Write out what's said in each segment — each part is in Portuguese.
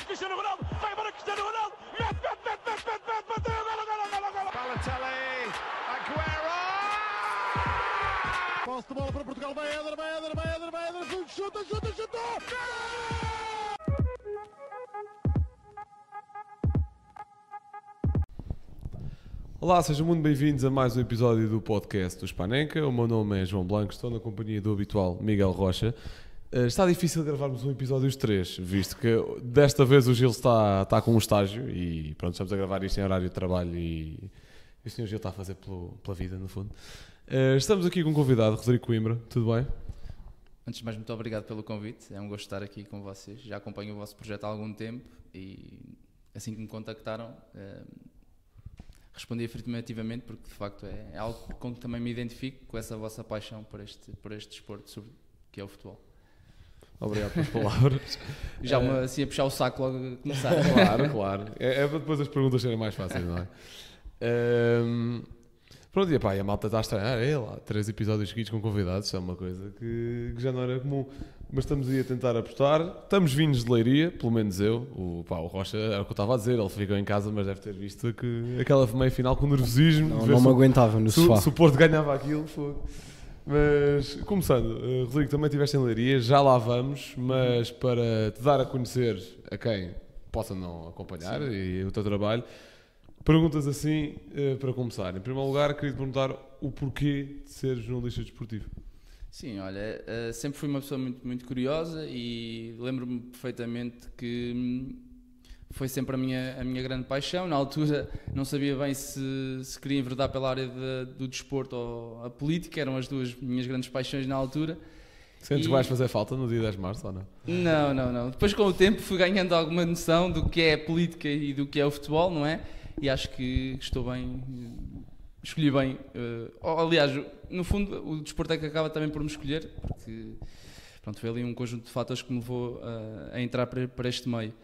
Cristiano Ronaldo, vai embora Cristiano Ronaldo, mete, bateu, golo. Balotelli, Aguero! Posse de bola para Portugal, vai Éder, chuta! Olá, sejam muito bem-vindos a mais um episódio do podcast do Spanenka. O meu nome é João Blanco, estou na companhia do habitual Miguel Rocha. Está difícil gravarmos um episódio os três, visto que desta vez o Gil está com um estágio e pronto, estamos a gravar isto em horário de trabalho e o Sr. Gil está a fazer pela vida, no fundo. Estamos aqui com um convidado, Rodrigo Coimbra, tudo bem? Antes de mais, muito obrigado pelo convite, é um gosto estar aqui com vocês. Já acompanho o vosso projeto há algum tempo e assim que me contactaram respondi afirmativamente, porque de facto é algo com que também me identifico, com essa vossa paixão por este desporto que é o futebol. Obrigado pelas palavras. Já assim a puxar o saco logo a começar. Claro. É para depois as perguntas serem mais fáceis, não é? Pronto, e a malta está a estranhar. Lá, 3 episódios seguidos com convidados, isso é uma coisa que já não era comum. Mas estamos aí a tentar apostar. Estamos vindos de Leiria, pelo menos eu. O Rocha era o que eu estava a dizer, ele ficou em casa, mas deve ter visto que aquela meia final com nervosismo. Não me aguentava no sofá. Se o Porto ganhava aquilo, foi. Mas, começando, Rodrigo, também estiveste em Leiria, já lá vamos, mas para te dar a conhecer a quem possa não acompanhar e o teu trabalho, perguntas assim para começar. Em primeiro lugar, queria te perguntar o porquê de ser jornalista desportivo. Sim, olha, sempre fui uma pessoa muito, muito curiosa e lembro-me perfeitamente que foi sempre a minha grande paixão. Na altura não sabia bem se queria enverdar pela área do desporto ou a política, eram as duas minhas grandes paixões na altura. Sentes que vais fazer falta no dia 10 de março ou não? Não. Depois com o tempo fui ganhando alguma noção do que é a política e do que é o futebol, não é? E acho que estou bem, escolhi bem. Aliás, no fundo o desporto é que acaba também por me escolher, porque pronto, foi ali um conjunto de fatores que me levou a entrar para este meio.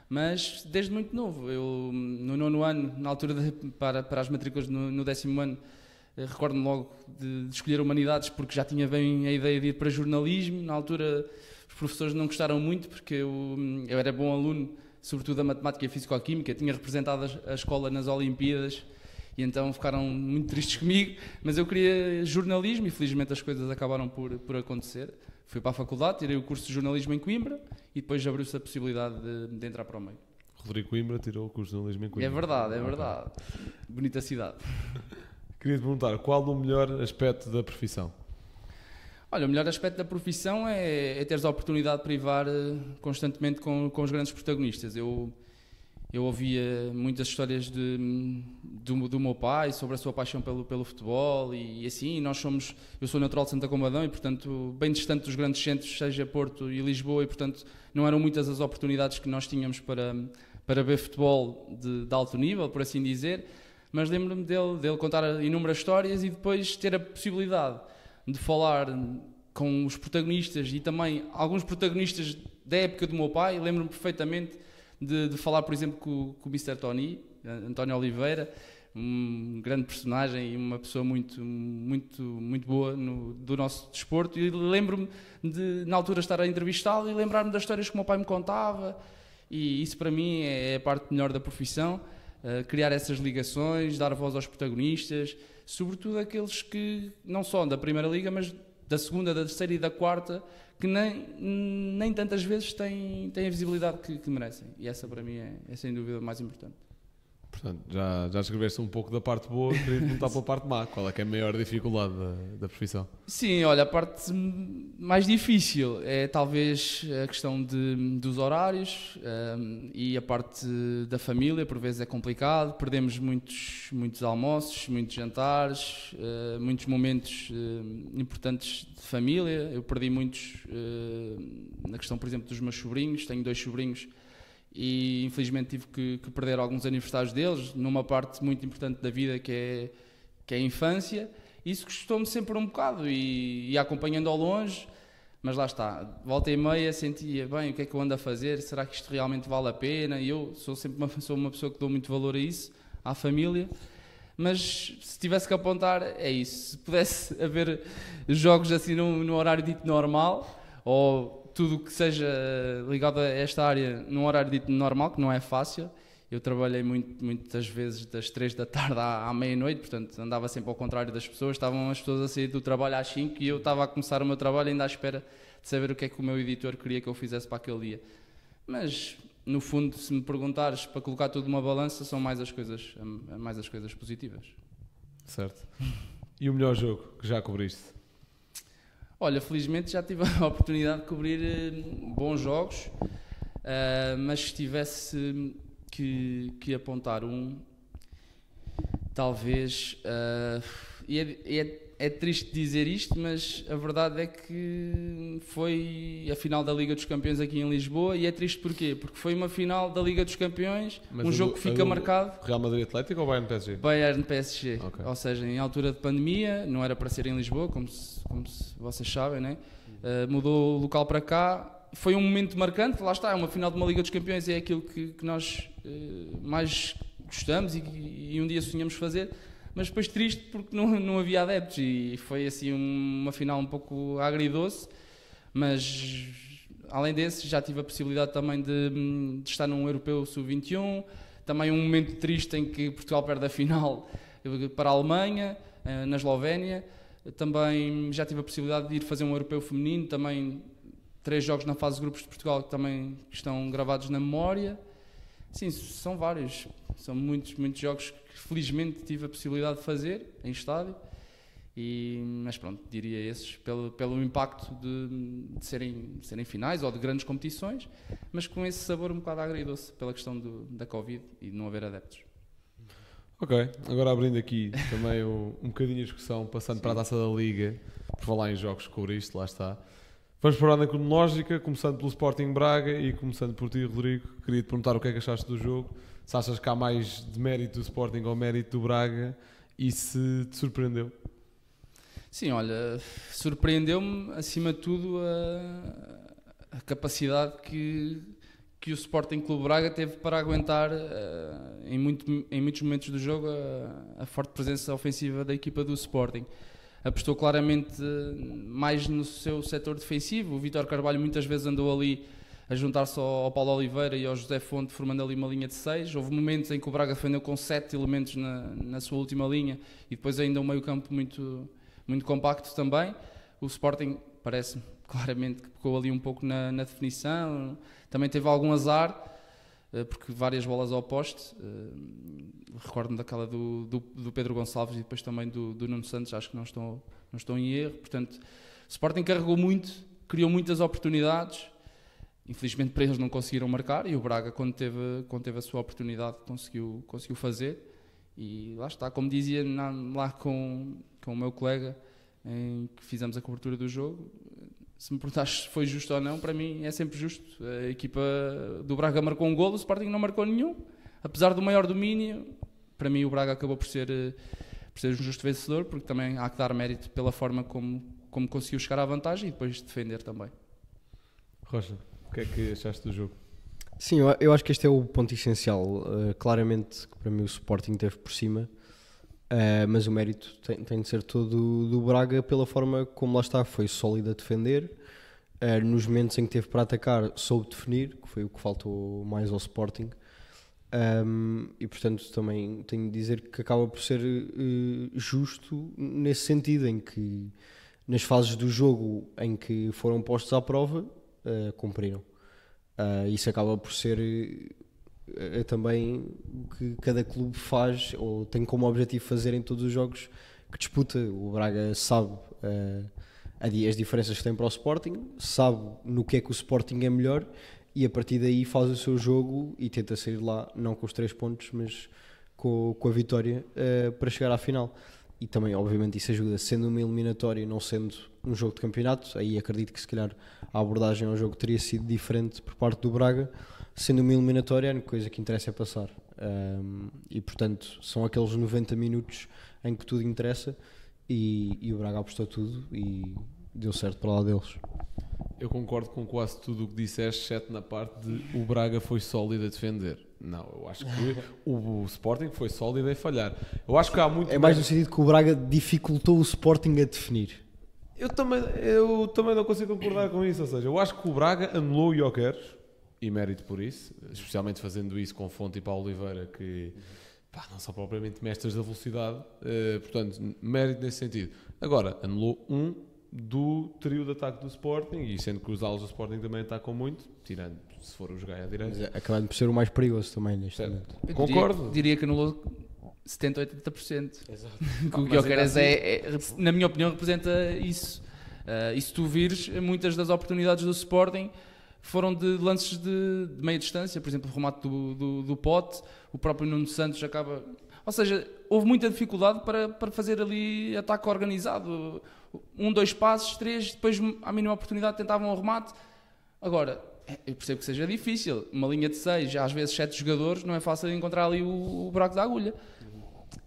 Mas desde muito novo, eu no 9º ano, na altura para as matrículas no 10º ano, recordo-me logo de escolher Humanidades, porque já tinha bem a ideia de ir para jornalismo. Na altura os professores não gostaram muito, porque eu era bom aluno, sobretudo a matemática e a físico-química, tinha representado a escola nas Olimpíadas e então ficaram muito tristes comigo, mas eu queria jornalismo e felizmente as coisas acabaram por acontecer. Fui para a faculdade, tirei o curso de jornalismo em Coimbra e depois abriu-se a possibilidade de entrar para o meio. Rodrigo Coimbra tirou o curso de jornalismo em Coimbra. É verdade. Bonita cidade. Queria te perguntar, qual o melhor aspecto da profissão? Olha, o melhor aspecto da profissão é teres a oportunidade de privar constantemente com os grandes protagonistas. Eu ouvia muitas histórias do meu pai sobre a sua paixão pelo futebol e assim, eu sou natural de Santa Combadão e, portanto, bem distante dos grandes centros, seja Porto e Lisboa, e, portanto, não eram muitas as oportunidades que nós tínhamos para ver futebol de alto nível, por assim dizer, mas lembro-me dele contar inúmeras histórias e depois ter a possibilidade de falar com os protagonistas e também alguns protagonistas da época do meu pai. Lembro-me perfeitamente de falar, por exemplo, com o Mr. Tony, António Oliveira, um grande personagem e uma pessoa muito, muito, muito boa do nosso desporto. E lembro-me de, na altura, estar a entrevistá-lo e lembrar-me das histórias que o meu pai me contava. E isso, para mim, é a parte melhor da profissão. Criar essas ligações, dar voz aos protagonistas, sobretudo aqueles que, não só da Primeira Liga, mas da Segunda, da Terceira e da Quarta, que nem tantas vezes têm a visibilidade que merecem. E essa, para mim, é sem dúvida mais importante. Portanto, já escreveste um pouco da parte boa, queria perguntar pela parte má. Qual é que é a maior dificuldade da profissão? Sim, olha, a parte mais difícil é talvez a questão dos horários e a parte da família, por vezes é complicado. Perdemos muitos almoços, muitos jantares, muitos momentos importantes de família. Eu perdi muitos na questão, por exemplo, dos meus sobrinhos. Tenho 2 sobrinhos e infelizmente tive que perder alguns aniversários deles numa parte muito importante da vida que é a infância. Isso custou-me sempre um bocado e acompanhando ao longe, mas lá está, volta e meia sentia, bem, o que é que eu ando a fazer, será que isto realmente vale a pena? E eu sou uma pessoa que dou muito valor a isso, à família, mas se tivesse que apontar, é isso. Se pudesse haver jogos assim no horário dito normal, ou tudo o que seja ligado a esta área num horário dito normal, que não é fácil. Eu trabalhei muitas vezes das 3 da tarde à meia-noite, portanto andava sempre ao contrário das pessoas. Estavam as pessoas a sair do trabalho às 5 e eu estava a começar o meu trabalho ainda à espera de saber o que é que o meu editor queria que eu fizesse para aquele dia. Mas, no fundo, se me perguntares para colocar tudo numa balança, são mais as coisas positivas. Certo. E o melhor jogo que já cobriste? Olha, felizmente já tive a oportunidade de cobrir bons jogos, mas se tivesse que apontar talvez, é triste dizer isto, mas a verdade é que foi a final da Liga dos Campeões aqui em Lisboa. E é triste porquê? Porque foi uma final da Liga dos Campeões, um jogo que fica marcado. Real Madrid Atlético ou Bayern PSG? Bayern PSG, Okay. Ou seja, em altura de pandemia, não era para ser em Lisboa, como vocês sabem, né? Mudou o local para cá. Foi um momento marcante, lá está, é uma final de uma Liga dos Campeões, é aquilo que nós mais gostamos e um dia sonhamos fazer, mas depois triste porque não havia adeptos e foi assim uma final um pouco agridoce, mas além desse já tive a possibilidade também de estar num Europeu Sub-21, também um momento triste em que Portugal perde a final para a Alemanha, na Eslovénia, também já tive a possibilidade de ir fazer um Europeu Feminino, também 3 jogos na fase de grupos de Portugal que também estão gravados na memória. Sim, são vários, são muitos jogos que felizmente tive a possibilidade de fazer em estádio, mas pronto, diria esses pelo impacto de serem finais ou de grandes competições, mas com esse sabor um bocado agridoce pela questão da Covid e de não haver adeptos. Ok, agora abrindo aqui também um bocadinho a discussão, passando para a Taça da Liga, por falar em jogos que cobriste, lá está. Vamos para a ordem cronológica, começando pelo Sporting Braga e começando por ti, Rodrigo. Queria te perguntar o que é que achaste do jogo, se achas que há mais de mérito do Sporting ou mérito do Braga e se te surpreendeu. Sim, olha, surpreendeu-me acima de tudo a capacidade que o Sporting Clube Braga teve para aguentar em muitos momentos do jogo a forte presença ofensiva da equipa do Sporting. Apostou claramente mais no seu setor defensivo. O Vítor Carvalho muitas vezes andou ali a juntar-se ao Paulo Oliveira e ao José Fonte, formando ali uma linha de 6. Houve momentos em que o Braga defendeu com 7 elementos na sua última linha e depois ainda um meio-campo muito compacto também. O Sporting parece-me claramente que pecou ali um pouco na definição. Também teve algum azar, porque várias bolas ao poste. Recordo-me daquela do Pedro Gonçalves e depois também do Nuno Santos, acho que não estão em erro. Portanto, o Sporting carregou muito, criou muitas oportunidades. Infelizmente para eles não conseguiram marcar e o Braga, quando teve a sua oportunidade, conseguiu fazer. E lá está, como dizia lá com o meu colega, em que fizemos a cobertura do jogo, se me perguntaste se foi justo ou não, para mim é sempre justo. A equipa do Braga marcou um golo, o Sporting não marcou nenhum. Apesar do maior domínio, para mim o Braga acabou por ser um justo vencedor, porque também há que dar mérito pela forma como conseguiu chegar à vantagem e depois defender também. Rocha, o que é que achaste do jogo? Sim, eu acho que este é o ponto essencial. Claramente que para mim o Sporting teve por cima, mas o mérito tem de ser todo do Braga pela forma como lá está, foi sólido a defender. Nos momentos em que teve para atacar, soube definir, que foi o que faltou mais ao Sporting. E portanto também tenho de dizer que acaba por ser justo nesse sentido, em que nas fases do jogo em que foram postos à prova, cumpriram. Isso acaba por ser também o que cada clube faz ou tem como objetivo fazer em todos os jogos que disputa. O Braga sabe as diferenças que tem para o Sporting, sabe no que é que o Sporting é melhor e a partir daí faz o seu jogo e tenta sair lá, não com os 3 pontos, mas com a vitória para chegar à final. E também, obviamente, isso ajuda, sendo uma eliminatória, não sendo um jogo de campeonato. Aí acredito que se calhar a abordagem ao jogo teria sido diferente por parte do Braga. Sendo uma eliminatória, a única coisa que interessa é passar. E portanto, são aqueles 90 minutos em que tudo interessa e o Braga apostou tudo e deu certo para lá deles. Eu concordo com quase tudo o que disseste, exceto na parte de o Braga foi sólido a defender. Não, eu acho que o Sporting foi sólido a falhar. Eu acho que há muito... É mais no sentido que o Braga dificultou o Sporting a definir. Eu também não consigo concordar com isso. Ou seja, eu acho que o Braga anulou o Gyökeres, e mérito por isso, especialmente fazendo isso com Fonte e Paulo Oliveira, que não são propriamente mestres da velocidade. Portanto, mérito nesse sentido. Agora, anulou um do trio de ataque do Sporting, e sendo que os alas do Sporting também atacam muito, tirando se for o jogar à direita. Mas acabando por ser o mais perigoso também neste Certo. momento. Eu Concordo. Diria que anulou 70, 80%. Exato. Que o Mas Gyökeres ainda na minha opinião, representa isso. E se tu vires, muitas das oportunidades do Sporting foram de lances de meia distância, por exemplo, o remate do Pote, o próprio Nuno Santos acaba... Ou seja, houve muita dificuldade para fazer ali ataque organizado. 1, 2 passos, 3, depois à mínima oportunidade tentavam o remate. Agora, eu percebo que seja difícil. Uma linha de 6, às vezes 7 jogadores, não é fácil encontrar ali o buraco da agulha.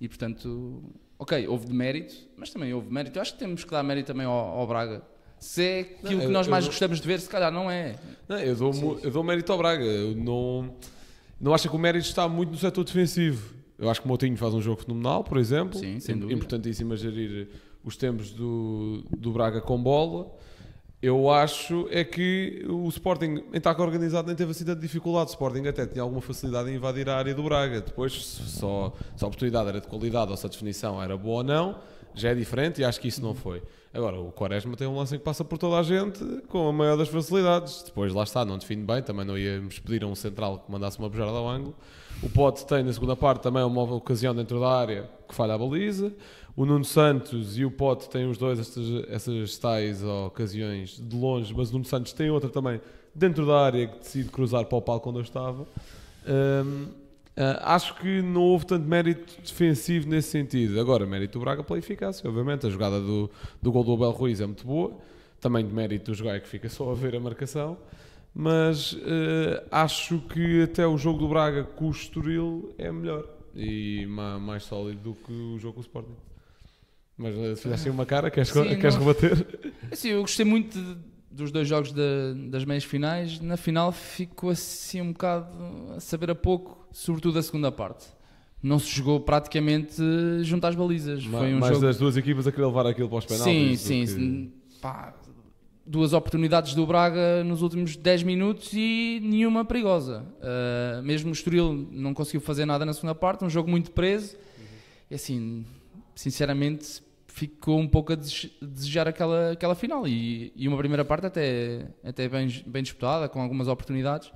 E portanto, ok, houve de mérito, mas também houve mérito. Eu acho que temos que dar mérito também ao Braga. Se é aquilo que nós mais gostamos de ver, se calhar não é. Não, eu dou mérito ao Braga. Eu não acho que o mérito está muito no setor defensivo. Eu acho que o Moutinho faz um jogo fenomenal, por exemplo. Sim, sem dúvida. Importantíssimo a gerir os tempos do Braga com bola. Eu acho é que o Sporting, em ataque organizado, nem teve assim tanta dificuldade. O Sporting até tinha alguma facilidade em invadir a área do Braga. Depois, só se a oportunidade era de qualidade ou se a definição era boa ou não, já é diferente, e acho que isso não foi. Agora, o Quaresma tem um lance em que passa por toda a gente com a maior das facilidades. Depois, lá está, não define bem. Também não íamos pedir a um central que mandasse uma bujada ao ângulo. O Pote tem, na segunda parte, também uma ocasião dentro da área que falha a baliza. O Nuno Santos e o Pote têm os dois essas tais ocasiões de longe, mas o Nuno Santos tem outra também dentro da área que decide cruzar para o palco onde eu estava. Acho que não houve tanto mérito defensivo nesse sentido. Agora, mérito do Braga pela eficácia, obviamente. A jogada do gol do Abel Ruiz é muito boa. Também de mérito do jogar que fica só a ver a marcação. Mas acho que até o jogo do Braga com o Estoril é melhor e mais sólido do que o jogo com o Sporting. Mas fizeste uma cara, queres rebater? Assim, eu gostei muito dos dois jogos das meias finais. Na final ficou assim um bocado a saber a pouco, sobretudo a segunda parte. Não se jogou praticamente junto às balizas. Foi um mais jogo... das duas equipas a querer levar aquilo para os penaltis. Sim. Pá, 2 oportunidades do Braga nos últimos 10 minutos e nenhuma perigosa. Mesmo o Estoril não conseguiu fazer nada na segunda parte, um jogo muito preso. E assim, sinceramente, ficou um pouco a desejar aquela final. E uma primeira parte até bem disputada, com algumas oportunidades.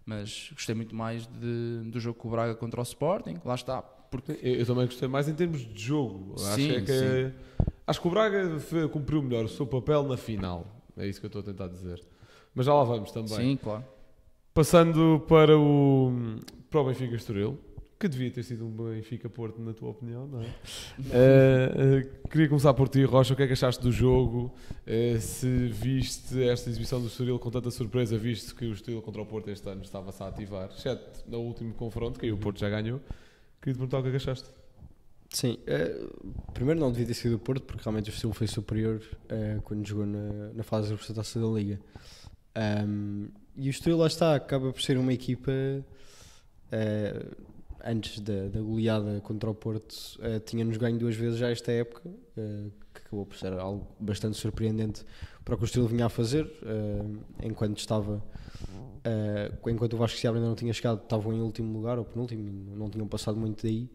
Mas gostei muito mais do jogo com o Braga contra o Sporting. Lá está. Porque... Eu também gostei mais em termos de jogo. Sim. Acho que o Braga cumpriu melhor o seu papel na final. É isso que eu estou a tentar dizer. Mas já lá vamos também. Sim, claro. Passando para o Benfica Estoril, que devia ter sido um Benfica-Porto, na tua opinião, não é? Queria começar por ti, Rocha. O que é que achaste do jogo? Se viste esta exibição do Estoril com tanta surpresa, visto que o Estoril contra o Porto este ano estava-se a ativar, exceto no último confronto, que aí o Porto já ganhou. Queria te perguntar o que é que achaste. Sim, primeiro não devia ter sido o Porto, porque realmente o Estoril foi superior quando jogou na fase de representação da Liga. E o Estoril, lá está, acaba por ser uma equipa, antes da goleada contra o Porto, tinha-nos ganho 2 vezes já esta época, que acabou por ser algo bastante surpreendente para o que o Estoril vinha a fazer, enquanto o Vasco Seabra ainda não tinha chegado, estavam em último lugar, ou penúltimo, não tinham passado muito daí.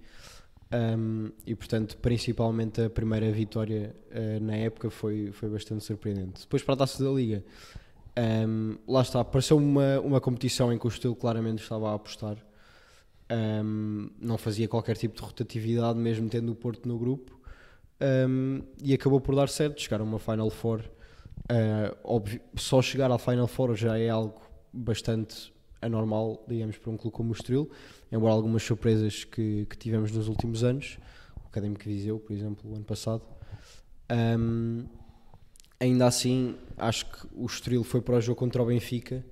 E portanto, principalmente a primeira vitória na época foi bastante surpreendente. Depois, para a Taça da Liga, lá está, pareceu uma competição em que o Estoril claramente estava a apostar. Não fazia qualquer tipo de rotatividade, mesmo tendo o Porto no grupo, e acabou por dar certo. Chegaram a uma Final Four. Óbvio, só chegar à Final Four já é algo bastante anormal, digamos, para um clube como o Estoril, embora algumas surpresas que tivemos nos últimos anos, o Académico de Viseu, por exemplo, o ano passado. Ainda assim, acho que o Estoril foi para o jogo contra o Benfica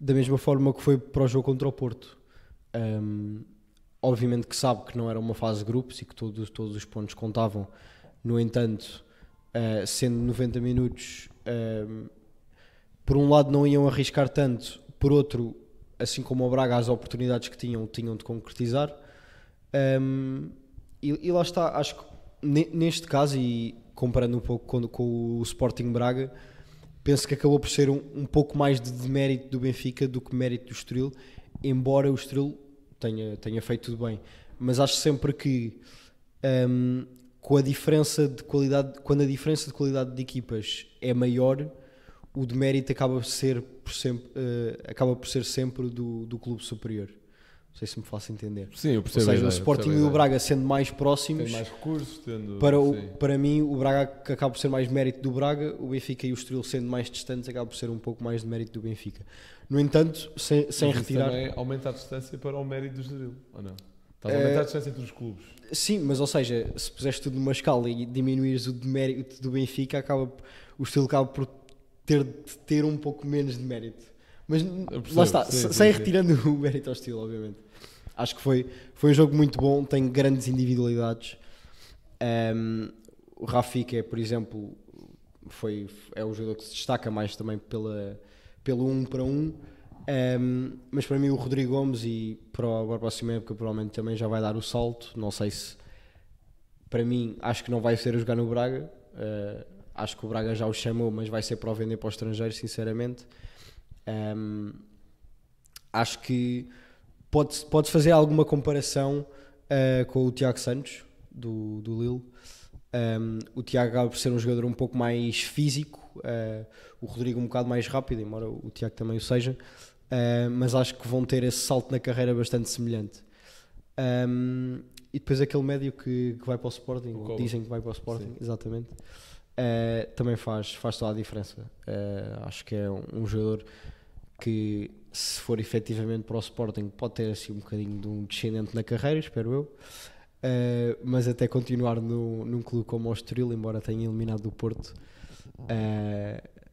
da mesma forma que foi para o jogo contra o Porto. Obviamente que sabe que não era uma fase de grupos e que todos os pontos contavam. No entanto, sendo 90 minutos, por um lado não iam arriscar tanto, por outro, assim como o Braga, as oportunidades que tinham de concretizar. E lá está, acho que neste caso, e comparando um pouco com o Sporting Braga, penso que acabou por ser um pouco mais de mérito do Benfica do que mérito do Estoril, embora o Estoril tenha feito tudo bem. Mas acho sempre que com a diferença de qualidade, quando a diferença de qualidade de equipas é maior, o demérito acaba por ser sempre do clube superior. Não sei se me faço entender. Sim, eu Ou percebo. seja, o Sporting e o Braga sendo mais próximos, Tem mais recursos, para mim o Braga acaba por ser mais mérito do Braga, o Benfica e o Estoril sendo mais distantes acaba por ser um pouco mais de mérito do Benfica. No entanto, sem retirar... também aumenta a distância para o mérito do Estoril, ou não? Estás a aumentar a distância entre os clubes. Sim, mas ou seja, se puseres tudo numa escala e diminuires o demérito do Benfica, o Estoril acaba por ter um pouco menos de mérito. Mas lá está, sem retirando o mérito ao Estoril, obviamente. Acho que foi um jogo muito bom, tem grandes individualidades. O Rafik, por exemplo, é o jogador que se destaca mais também pelo 1 para 1. Mas para mim o Rodrigo Gomes, e para a próxima época provavelmente também já vai dar o salto. Não sei se, para mim, acho que não vai ser a jogar no Braga. Acho que o Braga já o chamou, mas vai ser para o vender para o estrangeiro, sinceramente. Acho que podes fazer alguma comparação com o Tiago Santos do Lille. O Tiago acaba por ser um jogador um pouco mais físico, o Rodrigo um bocado mais rápido, embora o Tiago também o seja, mas acho que vão ter esse salto na carreira bastante semelhante. E depois aquele médio que vai para o Sporting, dizem que vai para o Sporting, sim. Exatamente, também faz toda a diferença. Acho que é um jogador que, se for efetivamente para o Sporting, pode ter assim um bocadinho de um descendente na carreira, espero eu. Mas até continuar num clube como o Estoril, embora tenha eliminado do Porto,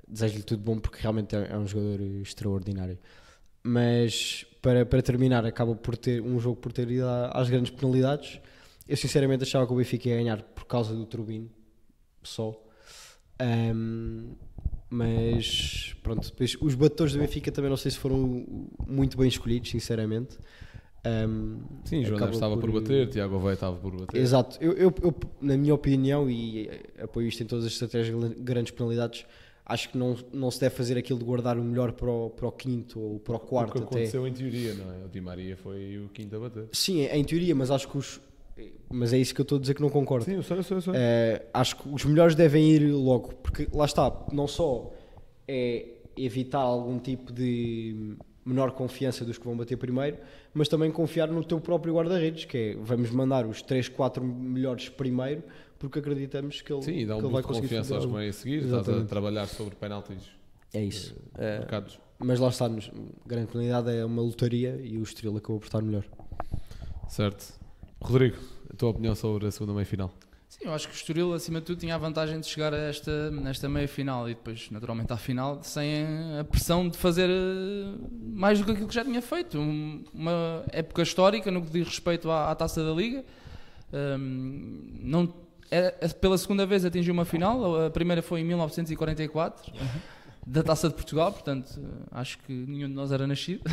desejo-lhe tudo bom, porque realmente é um jogador extraordinário. Mas para terminar, acaba por ter um jogo por ter ido às grandes penalidades. Eu sinceramente achava que o Benfica ia ganhar por causa do Turbino só, mas pronto, depois os batedores do Benfica também não sei se foram muito bem escolhidos, sinceramente. Sim, João Neves estava por bater, Tiago Oveia estava por bater. Exato, eu na minha opinião, e apoio isto em todas as estratégias de grandes penalidades, acho que não se deve fazer aquilo de guardar o melhor para o quinto ou para o quarto. O que aconteceu em teoria, não é? O Di Maria foi o quinto a bater. Sim, em teoria, mas acho que mas é isso que eu estou a dizer que não concordo. Sim, eu sei. Acho que os melhores devem ir logo, porque lá está, não só é evitar algum tipo de menor confiança dos que vão bater primeiro, mas também confiar no teu próprio guarda-redes, que é, vamos mandar os 3, 4 melhores primeiro, porque acreditamos que ele, sim, e dá que ele vai conseguir confiança aos que vêm a seguir. Exatamente. Estás a trabalhar sobre penaltis. É isso. Marcados. Mas lá está, grande penalidade é uma lotaria e o Estoril acabou por estar melhor. Certo. Rodrigo, a tua opinião sobre a segunda meia-final? Sim, eu acho que o Estoril, acima de tudo, tinha a vantagem de chegar a esta meia-final e depois, naturalmente, à final, sem a pressão de fazer mais do que aquilo que já tinha feito. Uma época histórica no que diz respeito à Taça da Liga. Pela segunda vez atingiu uma final, a primeira foi em 1944, da Taça de Portugal, portanto, acho que nenhum de nós era nascido.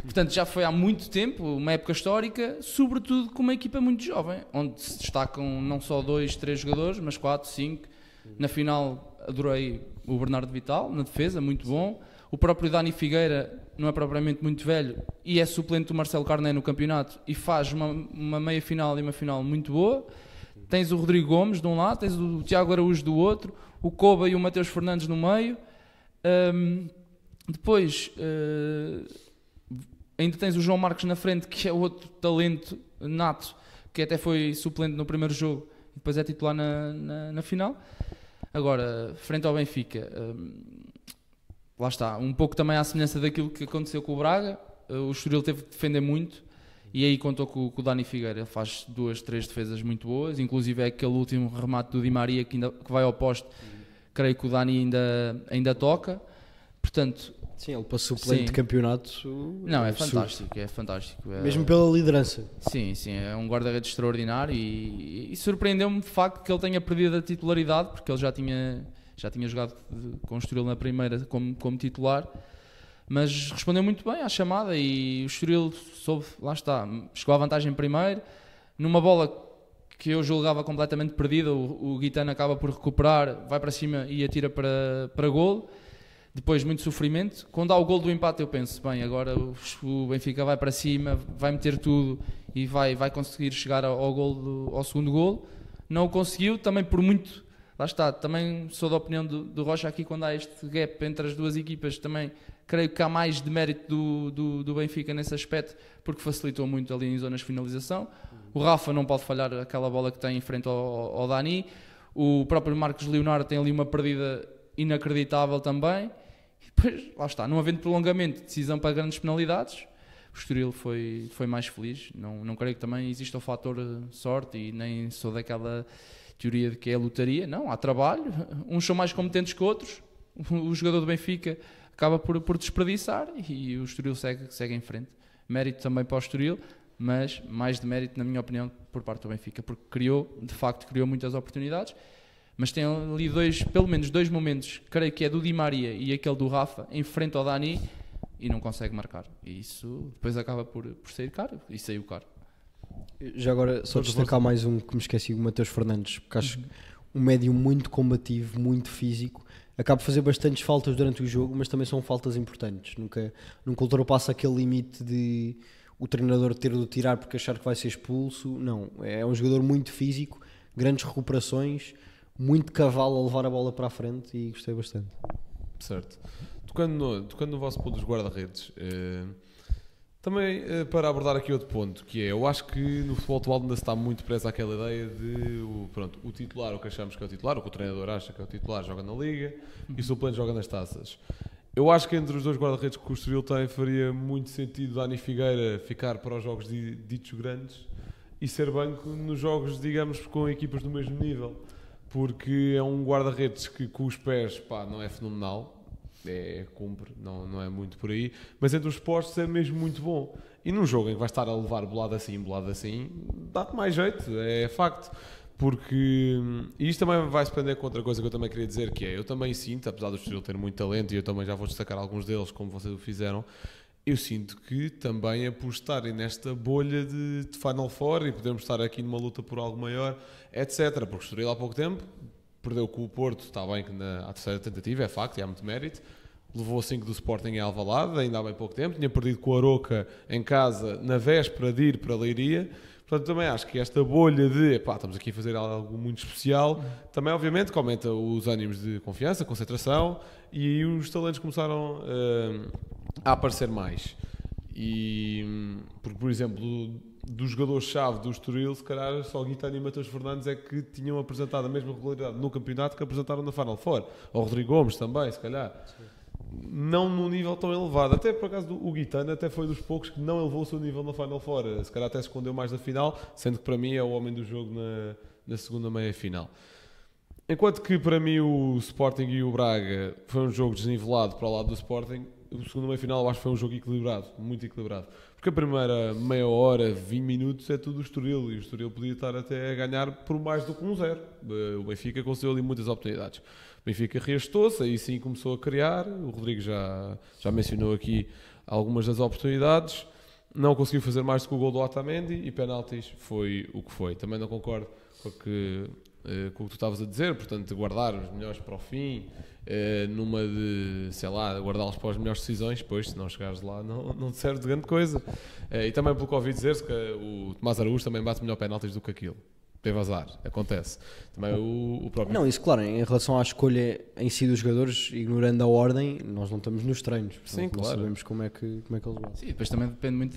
Portanto, já foi há muito tempo, uma época histórica, sobretudo com uma equipa muito jovem, onde se destacam não só 2, 3 jogadores, mas 4, 5. Na final, adorei o Bernardo Vital, na defesa, muito bom. O próprio Dani Figueira não é propriamente muito velho e é suplente do Marcelo Carné no campeonato e faz uma meia-final e uma final muito boa. Tens o Rodrigo Gomes de um lado, tens o Tiago Araújo do outro, o Koba e o Mateus Fernandes no meio. Depois ainda tens o João Marcos na frente, que é outro talento nato, que até foi suplente no primeiro jogo e depois é titular na final. Agora, frente ao Benfica, lá está, um pouco também à semelhança daquilo que aconteceu com o Braga. O Estoril teve de defender muito e aí contou com o Dani Figueira. Ele faz 2, 3 defesas muito boas, inclusive é aquele último remate do Di Maria que vai ao poste. Creio que o Dani ainda toca, portanto... Sim, ele para suplente de campeonato... Não, é fantástico, é fantástico. Mesmo pela liderança. Sim, é um guarda-redes extraordinário e surpreendeu-me de facto que ele tenha perdido a titularidade, porque ele já tinha jogado com o Estoril na primeira como titular, mas respondeu muito bem à chamada e o Estoril soube, lá está, chegou à vantagem primeiro, numa bola que eu julgava completamente perdida. O Guitana acaba por recuperar, vai para cima e atira para golo. Depois muito sofrimento. Quando há o gol do empate eu penso, bem, agora o Benfica vai para cima, vai meter tudo e vai conseguir chegar ao segundo gol. Não o conseguiu, também por muito, lá está, também sou da opinião do Rocha aqui, quando há este gap entre as duas equipas, também creio que há mais de mérito do Benfica nesse aspecto, porque facilitou muito ali em zonas de finalização. O Rafa não pode falhar aquela bola que tem em frente ao Dani. O próprio Marcos Leonardo tem ali uma perdida inacreditável também. E depois, lá está, não havendo prolongamento, decisão para grandes penalidades, o Estoril foi mais feliz. Não creio que também exista o fator sorte e nem sou daquela teoria de que é lotaria. Não, há trabalho, uns são mais competentes que outros, o jogador do Benfica acaba por desperdiçar e o Estoril segue em frente. Mérito também para o Estoril, mas mais de mérito, na minha opinião, por parte do Benfica, porque de facto criou muitas oportunidades. Mas tem ali pelo menos dois momentos, creio que é do Di Maria e aquele do Rafa, em frente ao Dani, e não consegue marcar. E isso depois acaba por sair caro, e saiu caro. Já agora, só destacar mais um que me esqueci, o Matheus Fernandes, porque acho que um médio muito combativo, muito físico, acaba por fazer bastantes faltas durante o jogo, mas também são faltas importantes. Nunca ultrapassa aquele limite de o treinador ter de tirar porque achar que vai ser expulso. Não, é um jogador muito físico, grandes recuperações, muito cavalo a levar a bola para a frente, e gostei bastante. Certo. Tocando no vosso ponto dos guarda-redes, também para abordar aqui outro ponto, que é, eu acho que no futebol atual ainda se está muito preso àquela ideia de o titular, o que achamos que é o titular, o que o treinador acha que é o titular, joga na Liga e o suplente joga nas taças. Eu acho que entre os dois guarda-redes que o Estoril tem faria muito sentido Dani Figueira ficar para os jogos ditos grandes e ser banco nos jogos, digamos, com equipas do mesmo nível. Porque é um guarda-redes que com os pés não é fenomenal, cumpre, não é muito por aí, mas entre os postos é mesmo muito bom. E num jogo em que vais estar a levar bolado assim, dá-te mais jeito, é facto. Porque, e isto também vai-se prender com outra coisa que eu também queria dizer, que é, eu também sinto, apesar do Estoril ter muito talento, e eu também já vou destacar alguns deles, como vocês o fizeram, eu sinto que também é por estarem nesta bolha de Final Four e podemos estar aqui numa luta por algo maior, etc. Porque o Estoril há pouco tempo perdeu com o Porto, está bem que à terceira tentativa, é facto, e há muito mérito. Levou 5 do Sporting em Alvalade, ainda há bem pouco tempo. Tinha perdido com o Aroca em casa na véspera de ir para a Leiria. Portanto, também acho que esta bolha de estamos aqui a fazer algo muito especial, também obviamente que aumenta os ânimos de confiança, concentração, e aí os talentos começaram a aparecer mais. E porque, por exemplo, dos jogadores-chave do Estoril, se calhar só Guitana e Matheus Fernandes é que tinham apresentado a mesma regularidade no campeonato que apresentaram na Final Four. Ou Rodrigo Gomes também, se calhar. Sim. Não num nível tão elevado. Até por acaso o Guitana até foi dos poucos que não elevou o seu nível na Final Four. Se calhar até se escondeu mais da final, sendo que para mim é o homem do jogo na segunda meia-final. Enquanto que para mim o Sporting e o Braga foi um jogo desnivelado para o lado do Sporting, o segundo meia-final eu acho que foi um jogo equilibrado, muito equilibrado. Porque a primeira meia hora, 20 minutos é tudo o Estoril, e o Estoril podia estar até a ganhar por mais do que 1-0. O Benfica conseguiu ali muitas oportunidades. O Benfica reastou-se, aí sim começou a criar. O Rodrigo já mencionou aqui algumas das oportunidades. Não conseguiu fazer mais do que o gol do Otamendi, e penaltis foi o que foi. Também não concordo com o que tu estavas a dizer, portanto, guardar os melhores para o fim, numa de, guardá-los para as melhores decisões, pois, se não chegares lá, não te serve de grande coisa. E também pelo que ouvi dizer-se que o Tomás Araújo também bate melhor penaltis do que aquilo. Teve azar, acontece. Também o próprio... Não, isso claro, em relação à escolha em si dos jogadores, ignorando a ordem, nós não estamos nos treinos. Portanto, sim, claro. Não sabemos como é que eles vão. Sim, depois também depende muito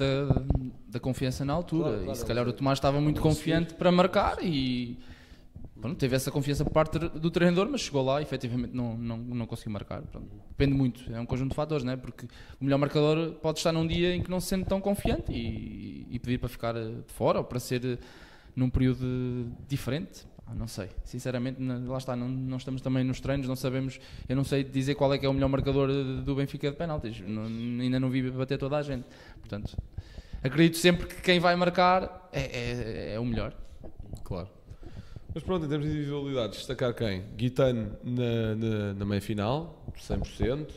da confiança na altura. Claro, e se calhar o Tomás estava muito confiante para marcar e... Pronto, teve essa confiança por parte do treinador, mas chegou lá e efetivamente não conseguiu marcar. Pronto, depende muito, é um conjunto de fatores, né? Porque o melhor marcador pode estar num dia em que não se sente tão confiante e pedir para ficar de fora ou para ser num período diferente. Não sei, sinceramente, lá está, não estamos também nos treinos, não sabemos, eu não sei dizer qual é que é o melhor marcador do Benfica de penaltis, ainda não vi bater toda a gente. Portanto, acredito sempre que quem vai marcar é o melhor. Claro. Mas pronto, em termos de individualidades, destacar quem? Guitane na meia-final, 100%.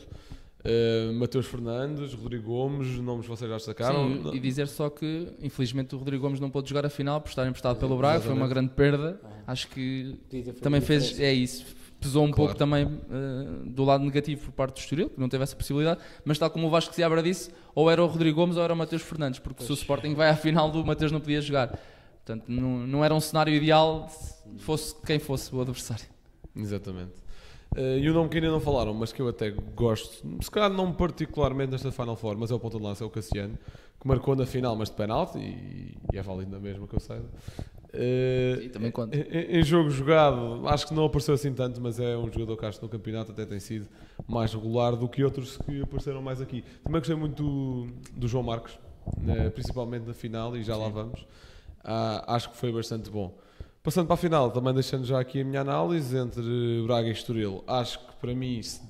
Mateus Fernandes, Rodrigo Gomes, nomes que vocês já destacaram. Sim, e dizer só que infelizmente o Rodrigo Gomes não pôde jogar a final por estar emprestado pelo Braga, foi uma grande perda. Acho que também fez, pesou um pouco também do lado negativo por parte do Estoril, que não teve essa possibilidade, mas tal como o Vasco Seabra disse, ou era o Rodrigo Gomes ou era o Mateus Fernandes, porque se o Sporting vai à final do Mateus não podia jogar. Portanto, não era um cenário ideal, fosse quem fosse o adversário. Exatamente. E o nome que ainda não falaram, mas que eu até gosto, se calhar não particularmente nesta Final Four, mas é o ponta de lança, é o Cassiano, que marcou na final, mas de penalti, e é válido na mesma que eu saiba. E também conta. Em jogo jogado, acho que não apareceu assim tanto, mas é um jogador que acho que no campeonato até tem sido mais regular do que outros que apareceram mais aqui. Também gostei muito do João Marcos, principalmente na final, e já lá vamos. Acho que foi bastante bom. Passando para a final, também deixando já aqui a minha análise entre Braga e Estoril, acho que para mim, se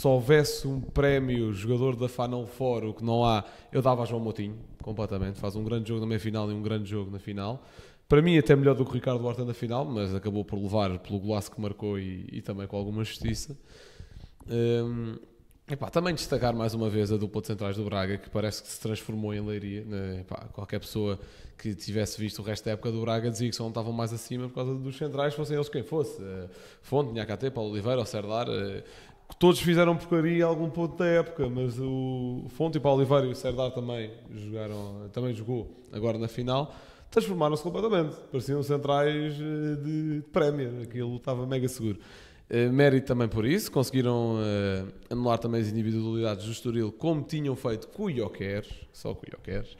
houvesse um prémio jogador da Final Four, o que não há, eu dava a João Moutinho, completamente. Faz um grande jogo na meia-final e um grande jogo na final. Para mim até melhor do que o Ricardo Horta na final, mas acabou por levar pelo golaço que marcou e também com alguma justiça. Também destacar mais uma vez a dupla de centrais do Braga, que parece que se transformou em Leiria. Qualquer pessoa que tivesse visto o resto da época do Braga dizia que só não estavam mais acima por causa dos centrais, fossem eles quem fosse. Fonte, Nhacate, Paulo Oliveira, o Serdar, todos fizeram porcaria a algum ponto da época, mas o Fonte, o Paulo Oliveira e o Serdar também jogou agora na final. Transformaram-se completamente, pareciam centrais de prémio, aquilo estava mega seguro. Mérito também por isso, conseguiram anular também as individualidades do Estoril, como tinham feito com o Jokeres, só com o Jokeres.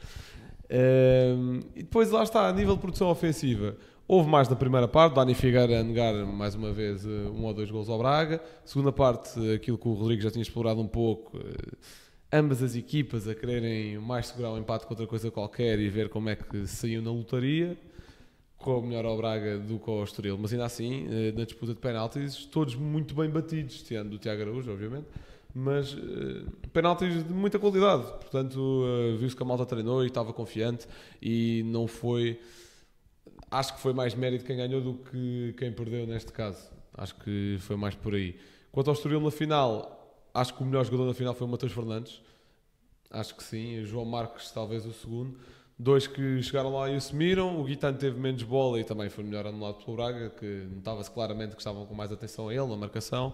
E depois lá está, a nível de produção ofensiva, houve mais na primeira parte, Dani Figueira a negar mais uma vez 1 ou 2 golos ao Braga. Segunda parte, aquilo que o Rodrigo já tinha explorado um pouco, ambas as equipas a quererem mais segurar o empate com outra coisa qualquer e ver como é que saíam na lotaria. Correu melhor ao Braga do que ao Estoril, mas ainda assim, na disputa de penaltis, todos muito bem batidos, tirando do Tiago Araújo, obviamente, mas penaltis de muita qualidade. Portanto, viu-se que a malta treinou e estava confiante e não foi... Acho que foi mais mérito quem ganhou do que quem perdeu neste caso. Acho que foi mais por aí. Quanto ao Estoril na final, acho que o melhor jogador na final foi o Mateus Fernandes. Acho que sim. O João Marcos talvez o segundo. 2 que chegaram lá e assumiram. O Guitano teve menos bola e também foi melhor anulado pelo Braga, que notava-se claramente que estavam com mais atenção a ele na marcação.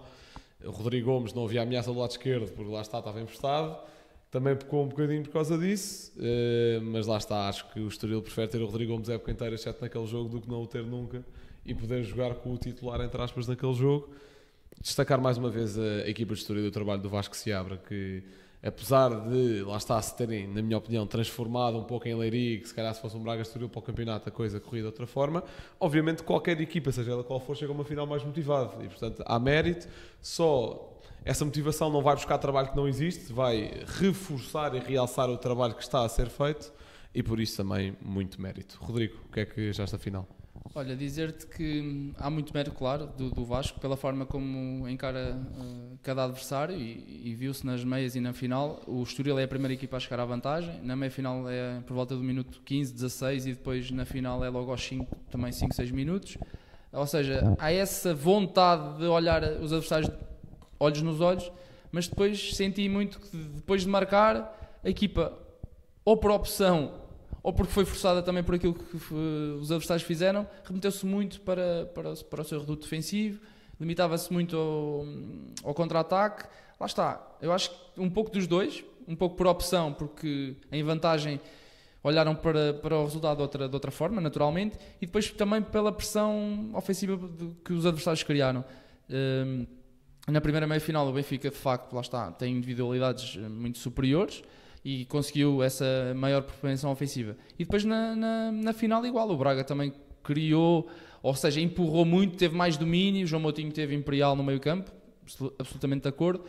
O Rodrigo Gomes não havia ameaça do lado esquerdo, porque lá estava emprestado. Também pecou um bocadinho por causa disso, mas lá está, acho que o Estoril prefere ter o Rodrigo Gomes a época inteira, exceto naquele jogo, do que não o ter nunca e poder jogar com o titular, entre aspas, naquele jogo. Destacar mais uma vez a equipa de Estoril e o trabalho do Vasco Seabra, que apesar de, lá está, se terem, na minha opinião, transformado um pouco em Leiria, que se calhar se fosse um Braga Estoril para o campeonato a coisa corria de outra forma, obviamente qualquer equipa, seja ela qual for, chega a uma final mais motivada e portanto há mérito. Só essa motivação não vai buscar trabalho que não existe, vai reforçar e realçar o trabalho que está a ser feito e por isso também muito mérito. Rodrigo, o que é que já está final? Olha, dizer-te que há muito mérito, claro, do Vasco, pela forma como encara cada adversário e viu-se nas meias e na final. O Estoril é a primeira equipa a chegar à vantagem, na meia-final é por volta do minuto 15, 16 e depois na final é logo aos 5, também 5, 6 minutos. Ou seja, há essa vontade de olhar os adversários olhos nos olhos, mas depois senti muito que depois de marcar, a equipa, ou por opção ou porque foi forçada também por aquilo que os adversários fizeram, remeteu-se muito para o seu reduto defensivo, limitava-se muito ao contra-ataque. Lá está, eu acho que um pouco dos dois, um pouco por opção, porque em vantagem olharam para o resultado de outra forma, naturalmente, e depois também pela pressão ofensiva que os adversários criaram. Na primeira meia-final o Benfica, de facto, lá está, tem individualidades muito superiores, e conseguiu essa maior propensão ofensiva. E depois na final igual, o Braga também criou, ou seja, empurrou muito, teve mais domínio, o João Moutinho teve imperial no meio campo, absolutamente de acordo,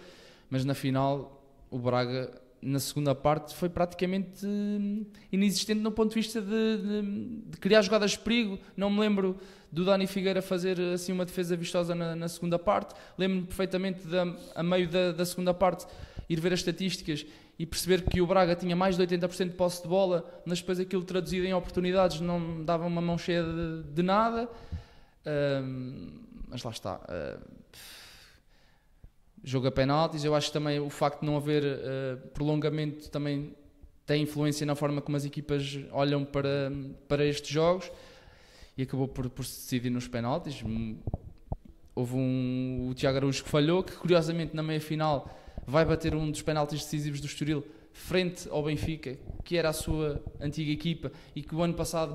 mas na final o Braga na segunda parte foi praticamente inexistente no ponto de vista de criar jogadas de perigo. Não me lembro do Dani Figueira fazer assim uma defesa vistosa na segunda parte, lembro-me perfeitamente a meio da segunda parte ir ver as estatísticas e perceber que o Braga tinha mais de 80% de posse de bola, mas depois aquilo traduzido em oportunidades não dava uma mão cheia de nada. Mas lá está. jogo a penaltis. Eu acho que também o facto de não haver prolongamento também tem influência na forma como as equipas olham para estes jogos, e acabou por se decidir nos penaltis. Houve o Tiago Araújo que falhou, que curiosamente na meia-final vai bater um dos penaltis decisivos do Estoril frente ao Benfica, que era a sua antiga equipa, e que o ano passado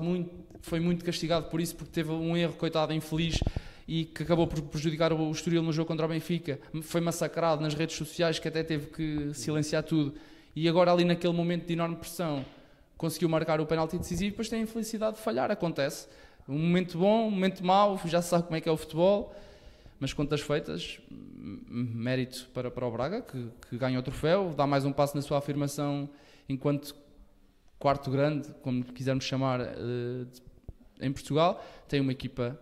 foi muito castigado por isso, porque teve um erro, coitado, infeliz, e que acabou por prejudicar o Estoril no jogo contra o Benfica. Foi massacrado nas redes sociais, que até teve que silenciar tudo, e agora ali naquele momento de enorme pressão conseguiu marcar o penalti decisivo. Depois tem a infelicidade de falhar, acontece. Um momento bom, um momento mau, já se sabe como é que é o futebol, mas contas feitas, mérito para o Braga, que ganha o troféu, dá mais um passo na sua afirmação enquanto quarto grande, como quisermos chamar, em Portugal. Tem uma equipa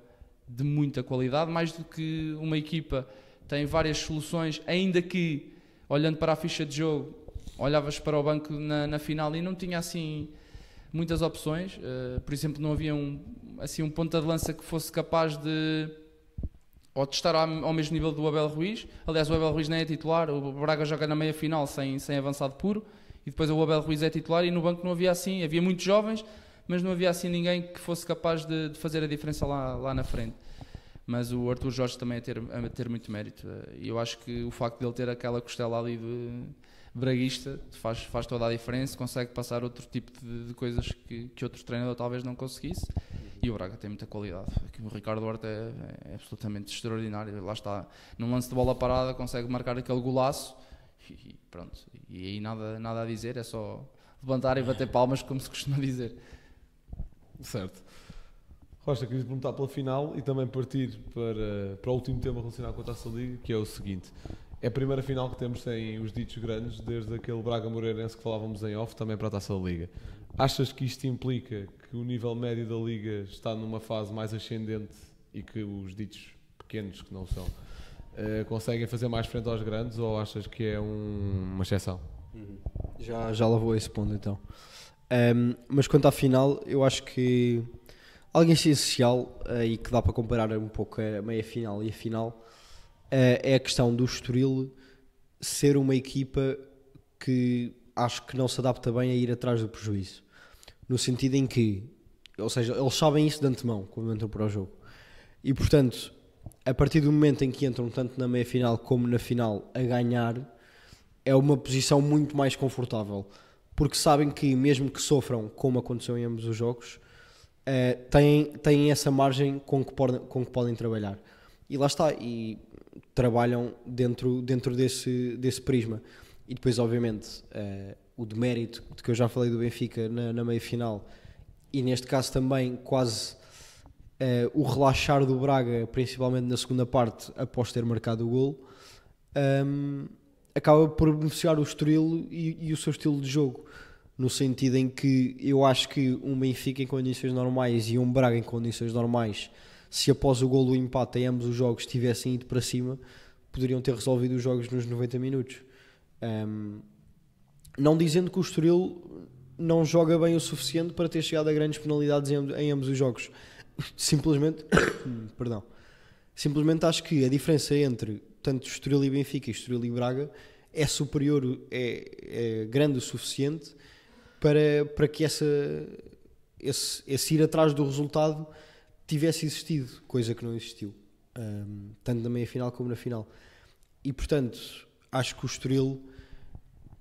de muita qualidade, mais do que uma equipa, tem várias soluções, ainda que, olhando para a ficha de jogo, olhavas para o banco na final e não tinha assim muitas opções. Por exemplo, não havia um ponta de lança que fosse capaz de estar ao mesmo nível do Abel Ruiz. Aliás, o Abel Ruiz nem é titular, o Braga joga na meia final sem avançado puro, e depois o Abel Ruiz é titular, e no banco não havia assim, havia muitos jovens, mas não havia assim ninguém que fosse capaz de fazer a diferença lá na frente. Mas o Arthur Jorge também a ter muito mérito, e eu acho que o facto de ele ter aquela costela ali de braguista faz toda a diferença, consegue passar outro tipo de coisas que outro treinador talvez não conseguisse. E o Braga tem muita qualidade. O Ricardo Horta é absolutamente extraordinário. Lá está, num lance de bola parada, consegue marcar aquele golaço e pronto. E aí nada a dizer, é só levantar e bater palmas, como se costuma dizer. Certo. Rocha, queria perguntar pela final e também partir para o último tema relacionado com a Taça da Liga, que é o seguinte: é a primeira final que temos sem os ditos grandes, desde aquele Braga Moreirense que falávamos em off, também para a Taça da Liga. Achas que isto implica que o nível médio da Liga está numa fase mais ascendente e que os ditos pequenos, que não são, conseguem fazer mais frente aos grandes, ou achas que é uma exceção? Já lá vou a esse ponto então. Mas quanto à final, eu acho que algo essencial e que dá para comparar um pouco a meia-final e a final é a questão do Estoril ser uma equipa que acho que não se adapta bem a ir atrás do prejuízo. No sentido em que, ou seja, eles sabem isso de antemão quando entram para o jogo. E portanto, a partir do momento em que entram tanto na meia-final como na final a ganhar, é uma posição muito mais confortável. Porque sabem que, mesmo que sofram, como aconteceu em ambos os jogos, têm essa margem com que podem trabalhar. E lá está, e trabalham dentro desse prisma. E depois, obviamente, o demérito de que eu já falei do Benfica na meia-final, e neste caso também quase o relaxar do Braga, principalmente na segunda parte, após ter marcado o golo, acaba por beneficiar o Estoril e o seu estilo de jogo, no sentido em que eu acho que um Benfica em condições normais e um Braga em condições normais, se após o golo do empate em ambos os jogos tivessem ido para cima, poderiam ter resolvido os jogos nos 90 minutos. Não dizendo que o Estoril não joga bem o suficiente para ter chegado a grandes penalidades em ambos os jogos. Simplesmente acho que a diferença entre tanto Estoril e Benfica e Estoril e Braga é superior, é grande o suficiente para que esse ir atrás do resultado tivesse existido, coisa que não existiu, tanto na meia-final como na final. E portanto, acho que o Estoril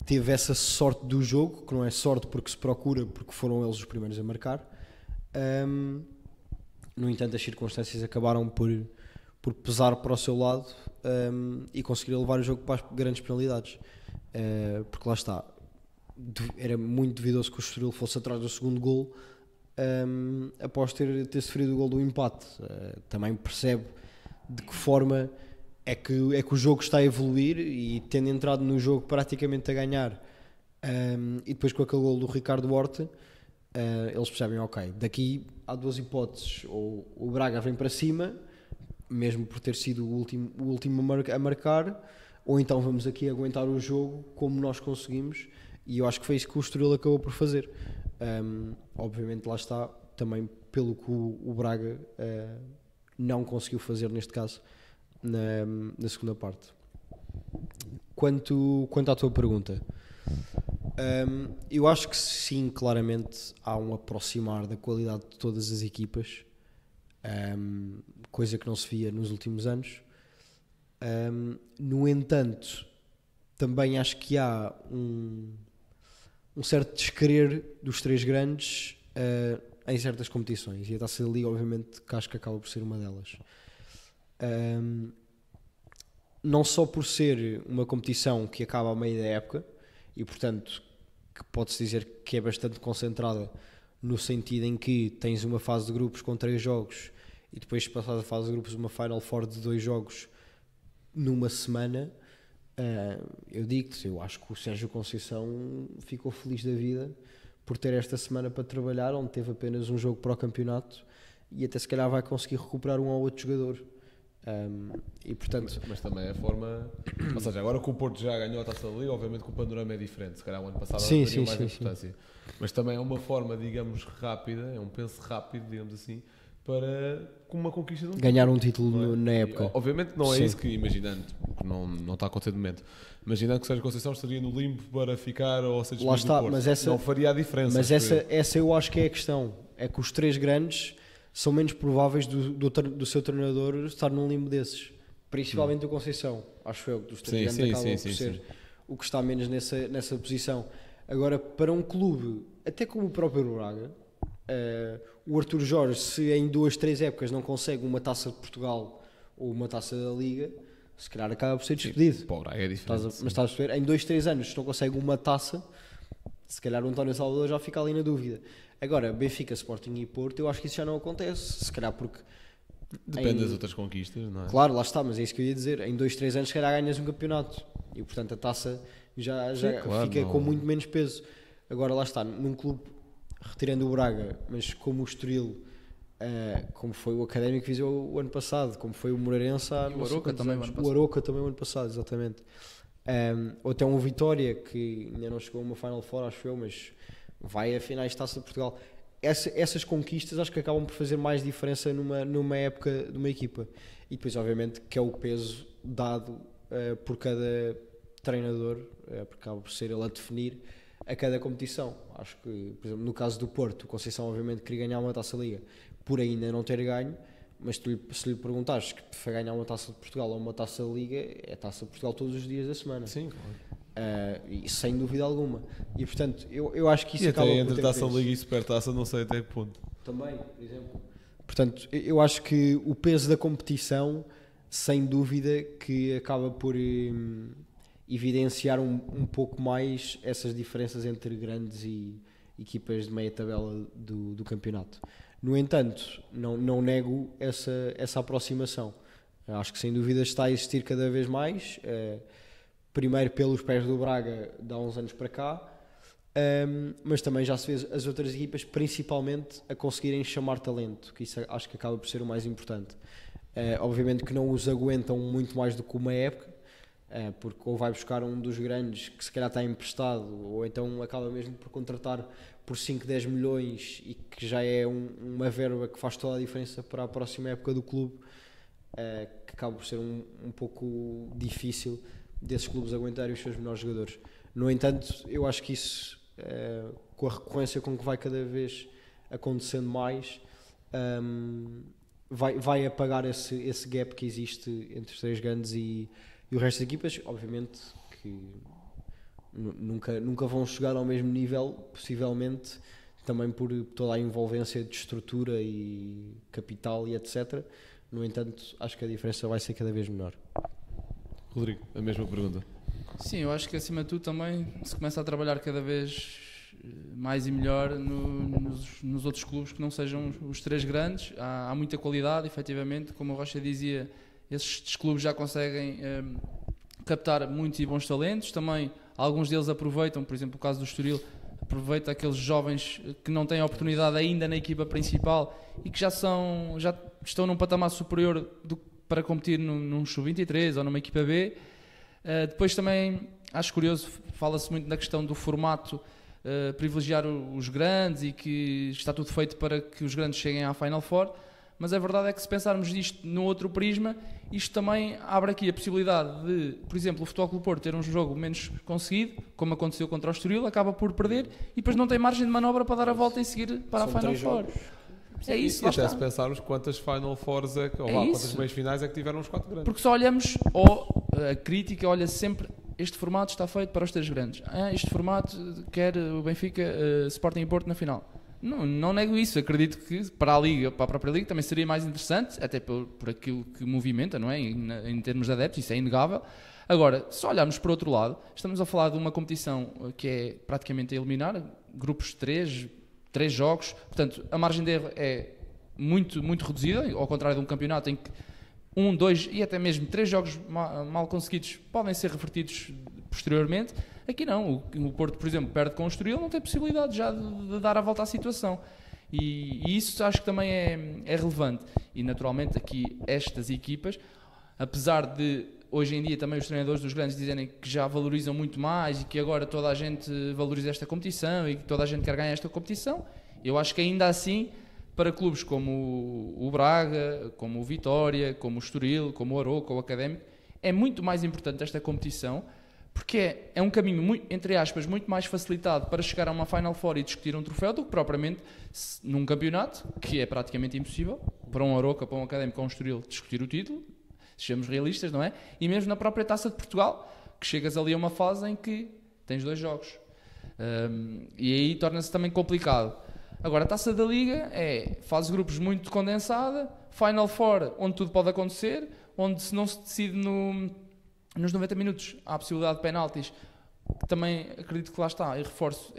teve essa sorte do jogo, que não é sorte porque se procura, porque foram eles os primeiros a marcar. No entanto, as circunstâncias acabaram por pesar para o seu lado, e conseguir levar o jogo para as grandes penalidades. Porque lá está, era muito duvidoso que o Estoril fosse atrás do segundo golo, após ter sofrido o golo do empate. Também percebe de que forma é que o jogo está a evoluir, e tendo entrado no jogo praticamente a ganhar, e depois com aquele golo do Ricardo Horta, eles percebem, ok, daqui há duas hipóteses: ou o Braga vem para cima, mesmo por ter sido o último a marcar, ou então vamos aqui aguentar o jogo como nós conseguimos. E eu acho que foi isso que o Estoril acabou por fazer. Obviamente, lá está, também pelo que o Braga não conseguiu fazer neste caso na segunda parte. Quanto à tua pergunta, eu acho que sim, claramente há um aproximar da qualidade de todas as equipas, coisa que não se via nos últimos anos. No entanto, também acho que há um certo desquerer dos três grandes em certas competições, e a Taça da Liga, obviamente, que acho que acaba por ser uma delas. Não só por ser uma competição que acaba a meio da época e, portanto, que pode-se dizer que é bastante concentrada, no sentido em que tens uma fase de grupos com 3 jogos e depois, passada a fase de grupos, uma Final Four de 2 jogos numa semana. Eu digo-te, eu acho que o Sérgio Conceição ficou feliz da vida por ter esta semana para trabalhar, onde teve apenas um jogo para o campeonato, e até se calhar vai conseguir recuperar um ou outro jogador. E portanto, Mas também a forma, ou seja, agora que o Porto já ganhou a Taça da Liga, obviamente que o panorama é diferente, se calhar o ano passado Sim, teria sim, mais sim, importância, mas também é uma forma, digamos, rápida, é um penso rápido, digamos assim, para com uma conquista de ganhar um título não é? na época. E, obviamente não é Sim. isso que, imaginando, que não está a acontecer de momento, imaginando que o Sérgio Conceição estaria no limbo para ficar ou ser Lá despedido está, do Porto, mas essa- não faria a diferença. Mas acho eu. essa eu acho que é a questão. É que os três grandes são menos prováveis do seu treinador estar num limbo desses. Principalmente o Conceição. Acho eu que dos três Sim, grandes sim, acaba sim, por sim, ser sim. o que está menos nessa posição. Agora, para um clube, até como o próprio Braga, o Arthur Jorge, se em 2, 3 épocas não consegue uma Taça de Portugal ou uma Taça da Liga, se calhar acaba por ser despedido. Pô, é diferente. Mas estás a perceber? Em 2, 3 anos, se não consegue uma taça, se calhar o António Salvador já fica ali na dúvida. Agora, Benfica, Sporting e Porto, eu acho que isso já não acontece. Se calhar porque... Depende das outras conquistas, não é? Claro, lá está, mas é isso que eu ia dizer. Em 2, 3 anos, se calhar ganhas um campeonato. E, portanto, a taça já claro, fica não. com muito menos peso. Agora, lá está, num clube, retirando o Braga, mas como o Estoril, como foi o Académico que fizeu o ano passado, como foi o Moreirense há E o não sei Arouca quantos também o anos. ano O passado. Arouca também o ano passado, exatamente. Ou até um Vitória, que ainda não chegou a uma Final Four, acho eu, mas vai a finais de Taça de Portugal. Essas conquistas acho que acabam por fazer mais diferença numa época de uma equipa. E depois, obviamente, que é o peso dado por cada treinador, porque acaba por ser ele a definir a cada competição. Acho que, por exemplo, no caso do Porto, o Conceição obviamente queria ganhar uma Taça Liga por ainda não ter ganho, mas se lhe perguntares que prefere ganhar uma Taça de Portugal ou uma Taça Liga, é Taça de Portugal todos os dias da semana. Sim, claro. E sem dúvida alguma. E portanto, eu acho que isso E acaba até por entre ter Taça peso. Liga e Supertaça, não sei até que ponto. Também, por exemplo. Portanto, eu acho que o peso da competição, sem dúvida, que acaba por evidenciar um pouco mais essas diferenças entre grandes e equipas de meia tabela do campeonato. No entanto, não nego essa aproximação. Acho que sem dúvida está a existir cada vez mais. Primeiro pelos pés do Braga, de há uns anos para cá, mas também já se vê as outras equipas principalmente a conseguirem chamar talento, que isso acho que acaba por ser o mais importante. Obviamente que não os aguentam muito mais do que uma época, porque ou vai buscar um dos grandes que se calhar está emprestado, ou então acaba mesmo por contratar por 5, 10 milhões e que já é uma verba que faz toda a diferença para a próxima época do clube, que acaba por ser um pouco difícil desses clubes aguentarem os seus melhores jogadores. No entanto, eu acho que isso, com a recorrência com que vai cada vez acontecendo mais, vai apagar esse gap que existe entre os três grandes e o resto das equipas. Obviamente que nunca vão chegar ao mesmo nível, possivelmente, também por toda a envolvência de estrutura e capital e etc. No entanto, acho que a diferença vai ser cada vez menor. Rodrigo, a mesma pergunta. Sim, eu acho que acima de tudo também se começa a trabalhar cada vez mais e melhor nos outros clubes que não sejam os três grandes. Há muita qualidade, efetivamente, como o Rocha dizia, esses clubes já conseguem captar muitos e bons talentos. Também alguns deles aproveitam, por exemplo, o caso do Estoril, aproveita aqueles jovens que não têm oportunidade ainda na equipa principal e que já estão num patamar superior para competir num sub-23 ou numa equipa B. Depois também acho curioso, fala-se muito na questão do formato, privilegiar os grandes e que está tudo feito para que os grandes cheguem à Final Four, mas a verdade é que se pensarmos disto no outro prisma, isto também abre aqui a possibilidade de, por exemplo, o Futebol Clube do Porto ter um jogo menos conseguido, como aconteceu contra o Estoril, acaba por perder e depois não tem margem de manobra para dar a volta em seguir para a Final Four. É isso, e até se pensarmos quantas Final Fours quantas meias finais é que tiveram os 4 grandes. Porque só olhamos, ou a crítica olha sempre, este formato está feito para os 3 grandes. Este formato quer o Benfica, Sporting e Porto na final. Não nego isso, acredito que para a Liga, para a própria Liga, também seria mais interessante, até por aquilo que movimenta, não é? Em termos de adeptos, isso é inegável. Agora, se olharmos para o outro lado, estamos a falar de uma competição que é praticamente a eliminar, grupos de 3 jogos, portanto, a margem de erro é muito, muito reduzida, ao contrário de um campeonato em que 1, 2 e até mesmo 3 jogos mal conseguidos podem ser revertidos posteriormente. Aqui não, o Porto, por exemplo, perde com o Estoril, não tem possibilidade já de dar a volta à situação. E isso acho que também é relevante. E naturalmente aqui estas equipas, apesar de hoje em dia também os treinadores dos grandes dizerem que já valorizam muito mais e que agora toda a gente valoriza esta competição e que toda a gente quer ganhar esta competição, eu acho que ainda assim, para clubes como o Braga, como o Vitória, como o Estoril, como o Aroca, o Académico, é muito mais importante esta competição, porque é um caminho, entre aspas, muito mais facilitado para chegar a uma Final Four e discutir um troféu do que propriamente num campeonato, que é praticamente impossível, para um Aroca, para um Académico, para um Estoril, discutir o título, sejamos realistas, não é? E mesmo na própria Taça de Portugal, que chegas ali a uma fase em que tens 2 jogos. E aí torna-se também complicado. Agora, a Taça da Liga é fase de grupos muito condensada, Final Four, onde tudo pode acontecer, onde se não se decide nos 90 minutos há a possibilidade de penaltis, que também acredito que lá está, e reforço,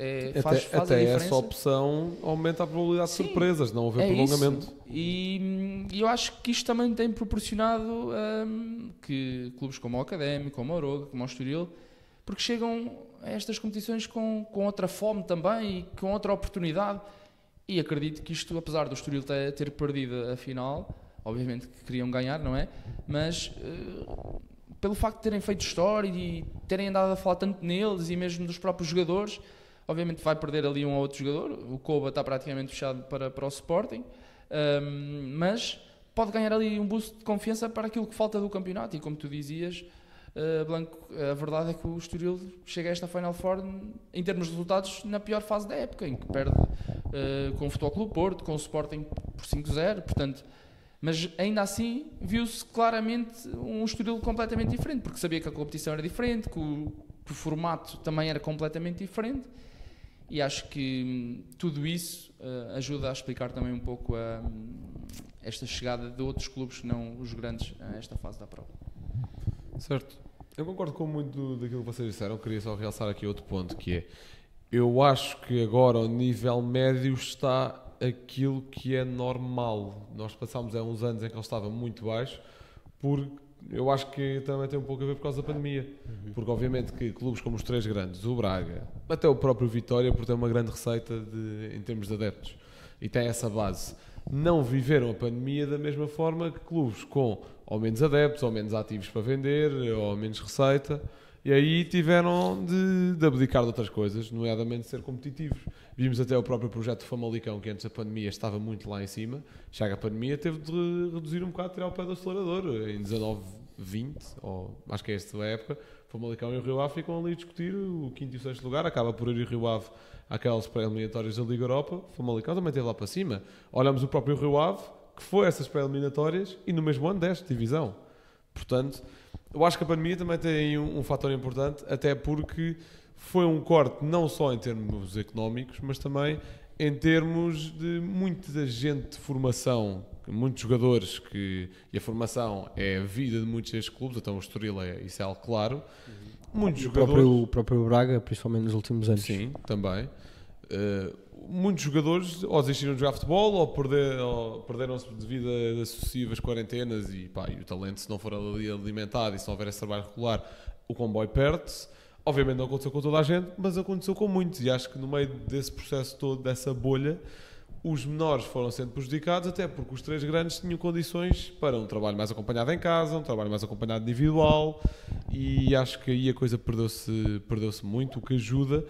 faz a até diferença. essa opção aumenta a probabilidade de surpresas, não haver prolongamento. Isso. E eu acho que isto também tem proporcionado que clubes como o Académico, como o Aroca, como o Estoril, porque chegam a estas competições com outra fome também e com outra oportunidade. E acredito que isto, apesar do Estoril ter perdido a final, obviamente que queriam ganhar, não é? Mas pelo facto de terem feito história e terem andado a falar tanto neles e mesmo dos próprios jogadores, obviamente vai perder ali um ou outro jogador. O Koba está praticamente fechado para o Sporting, mas pode ganhar ali um boost de confiança para aquilo que falta do campeonato. E como tu dizias, Blanco, a verdade é que o Estoril chega a esta Final Four em termos de resultados na pior fase da época, em que perde com o Futebol Clube Porto, com o Sporting por 5-0, portanto, mas ainda assim viu-se claramente um Estoril completamente diferente, porque sabia que a competição era diferente, que o formato também era completamente diferente, e acho que tudo isso ajuda a explicar também um pouco esta chegada de outros clubes que não os grandes a esta fase da prova. Certo. Eu concordo com muito daquilo que vocês disseram, queria só realçar aqui outro ponto, que é, eu acho que agora ao nível médio está aquilo que é normal. Nós passámos há uns anos em que ele estava muito baixo, porque eu acho que também tem um pouco a ver por causa da pandemia. Porque obviamente que clubes como os 3 grandes, o Braga, até o próprio Vitória, por ter uma grande receita em termos de adeptos, e tem essa base, não viveram a pandemia da mesma forma que clubes com ou menos adeptos, ou menos ativos para vender, ou menos receita, e aí tiveram de abdicar de outras coisas, nomeadamente ser competitivos. Vimos até o próprio projeto do Famalicão, que antes da pandemia estava muito lá em cima, chega a pandemia, teve de reduzir um bocado, tirar o pé do acelerador. Em 19-20, ou acho que é esta a época, o Famalicão e o Rio Ave ficam ali a discutir o 5º e o 6º lugar, acaba por ir o Rio Ave àquelas pré-eliminatórias da Liga Europa, o Famalicão também esteve lá para cima. Olhamos o próprio Rio Ave, que foi essas pré-eliminatórias, e no mesmo ano desta divisão. Portanto, eu acho que a pandemia também tem um fator importante, até porque foi um corte não só em termos económicos, mas também em termos de muita gente de formação, muitos jogadores, e a formação é a vida de muitos destes clubes, então o Estoril isso é algo claro. Muitos jogadores... O próprio Braga, principalmente nos últimos anos. Sim, também. Muitos jogadores ou desistiram de jogar futebol ou perderam-se devido a sucessivas quarentenas e o talento, se não for alimentado e se não houver esse trabalho regular, o comboio perde-se. Obviamente não aconteceu com toda a gente, mas aconteceu com muitos, e acho que no meio desse processo todo, dessa bolha, os menores foram sendo prejudicados, até porque os 3 grandes tinham condições para um trabalho mais acompanhado em casa, um trabalho mais acompanhado individual, e acho que aí a coisa perdeu-se muito, o que ajuda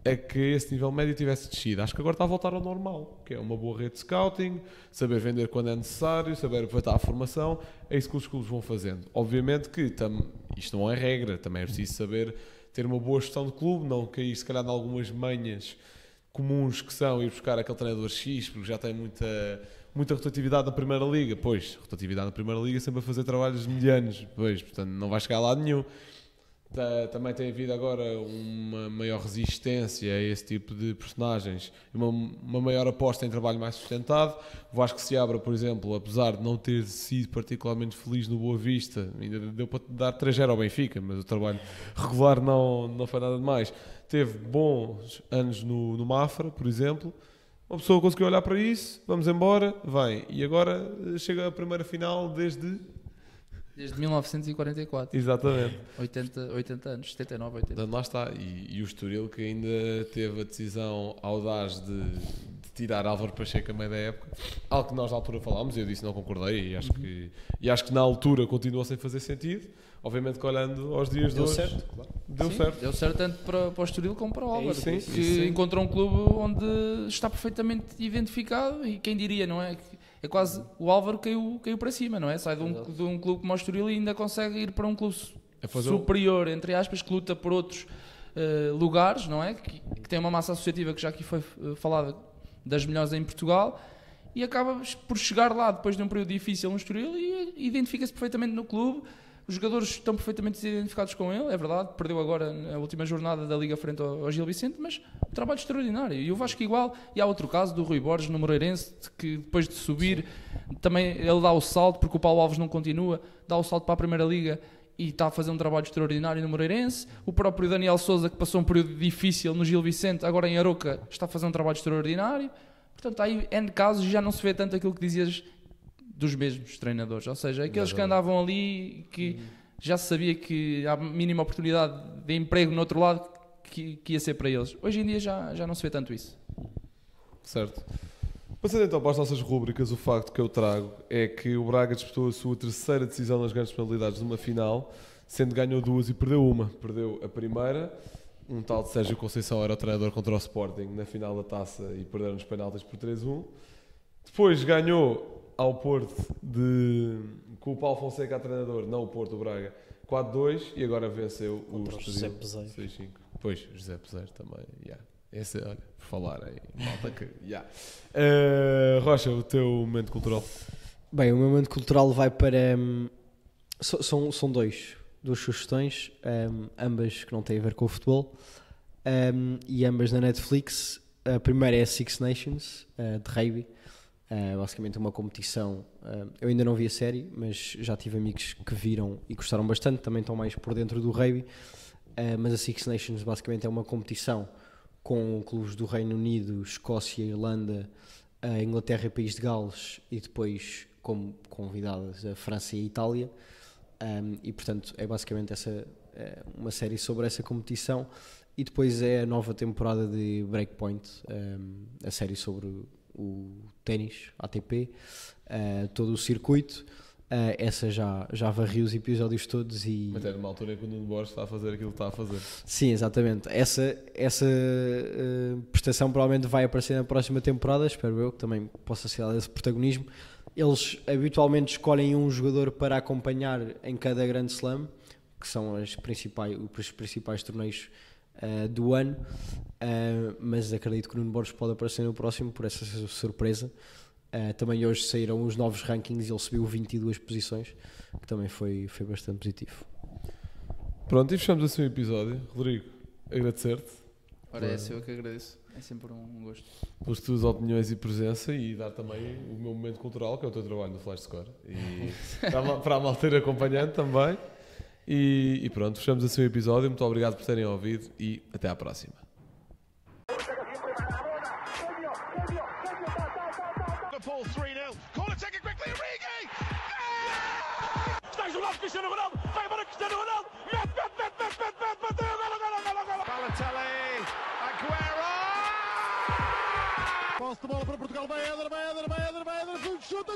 é que esse nível médio tivesse descido. Acho que agora está a voltar ao normal, que é uma boa rede de scouting, saber vender quando é necessário, saber aproveitar a formação, é isso que os clubes vão fazendo. Obviamente que isto não é regra, também é preciso saber ter uma boa gestão de clube, não cair se calhar em algumas manhas comuns que são ir buscar aquele treinador X, porque já tem muita rotatividade na Primeira Liga. Pois, rotatividade na Primeira Liga sempre a fazer trabalhos medianos, pois, portanto não vai chegar a lado nenhum. Também tem havido agora uma maior resistência a esse tipo de personagens, uma maior aposta em trabalho mais sustentado. O Vasco Seabra, por exemplo, apesar de não ter sido particularmente feliz no Boa Vista, ainda deu para dar 3-0 ao Benfica, mas o trabalho regular não foi nada demais. Teve bons anos no Mafra, por exemplo. Uma pessoa conseguiu olhar para isso, vamos embora, vem. E agora chega a primeira final desde 1944. Exatamente. 80 anos, 79, 80. Portanto, lá está. E o Estoril, que ainda teve a decisão audaz de tirar Álvaro Pacheco a meio da época, algo que nós na altura falámos, e eu disse não concordei, e acho que na altura continuou sem fazer sentido. Obviamente que olhando aos dias de hoje... Deu certo. Deu certo tanto para o Estoril como para o Álvaro, Sim. encontrou um clube onde está perfeitamente identificado, e quem diria, não é? É quase, o Álvaro caiu para cima, não é? Sai de um clube como o Estoril e ainda consegue ir para um clube superior, entre aspas, que luta por outros lugares, não é? Que tem uma massa associativa que já aqui foi falada, das melhores em Portugal, e acaba por chegar lá depois de um período difícil no Estoril e identifica-se perfeitamente no clube. Os jogadores estão perfeitamente identificados com ele, é verdade, perdeu agora na última jornada da Liga frente ao Gil Vicente, mas um trabalho extraordinário. E o Vasco igual, e há outro caso do Rui Borges no Moreirense, que depois de subir, também ele dá o salto, porque o Paulo Alves não continua, dá o salto para a Primeira Liga e está a fazer um trabalho extraordinário no Moreirense. O próprio Daniel Sousa, que passou um período difícil no Gil Vicente, agora em Aroca, está a fazer um trabalho extraordinário. Portanto, há aí N casos e já não se vê tanto aquilo que dizias dos mesmos treinadores, ou seja, aqueles que andavam ali, que já se sabia que a mínima oportunidade de emprego no outro lado que ia ser para eles. Hoje em dia já não se vê tanto isso. Certo. Passando então para as nossas rúbricas, o facto que eu trago é que o Braga disputou a sua terceira decisão nas grandes penalidades numa final, sendo ganhou duas e perdeu uma. Perdeu a primeira, um tal de Sérgio Conceição era o treinador contra o Sporting na final da Taça e perderam os penaltis por 3-1. Depois ganhou ao Porto com o Paulo Fonseca a treinador, não o Porto, o Braga, 4-2, e agora venceu o José Peseiro. 6-5. Pois, o José Peseiro também, Esse, olha, por falar aí, malta que... Rocha, o teu momento cultural? Bem, o meu momento cultural vai para... São duas sugestões, ambas que não têm a ver com o futebol, e ambas na Netflix. A primeira é a Six Nations, de rugby. Basicamente uma competição, eu ainda não vi a série, mas já tive amigos que viram e gostaram bastante, também estão mais por dentro do rugby, mas a Six Nations basicamente é uma competição com clubes do Reino Unido, Escócia, Irlanda, Inglaterra e País de Gales, e depois como convidadas a França e a Itália, e portanto é basicamente uma série sobre essa competição. E depois é a nova temporada de Breakpoint, a série sobre o ténis, ATP, todo o circuito. Essa já varri os episódios todos e... Mas é numa altura em que o Nuno Borges está a fazer aquilo que está a fazer. Sim, exatamente. Essa prestação provavelmente vai aparecer na próxima temporada, espero eu, que também possa ser dado esse protagonismo. Eles habitualmente escolhem um jogador para acompanhar em cada Grand Slam, que são os principais torneios do ano, mas acredito que o Nuno Borges pode aparecer no próximo por essa surpresa. Também hoje saíram os novos rankings e ele subiu 22 posições, que também foi bastante positivo. Pronto, e fechamos assim o episódio. Rodrigo, agradecer-te. Ora, é eu que agradeço, é sempre um gosto. Pelas tuas opiniões e presença, e dar também o meu momento cultural, que é o teu trabalho no Flash Score, e para a malta ir acompanhando também. E pronto, fechamos assim o episódio. Muito obrigado por terem ouvido e até à próxima. Liverpool 3-0. Corner taken quickly. Origi. Está isolado Cristiano Ronaldo, vai embora Cristiano Ronaldo, bateu, golo. Balotelli. Aguero. Posse de bola para Portugal, vai Éder, chuta.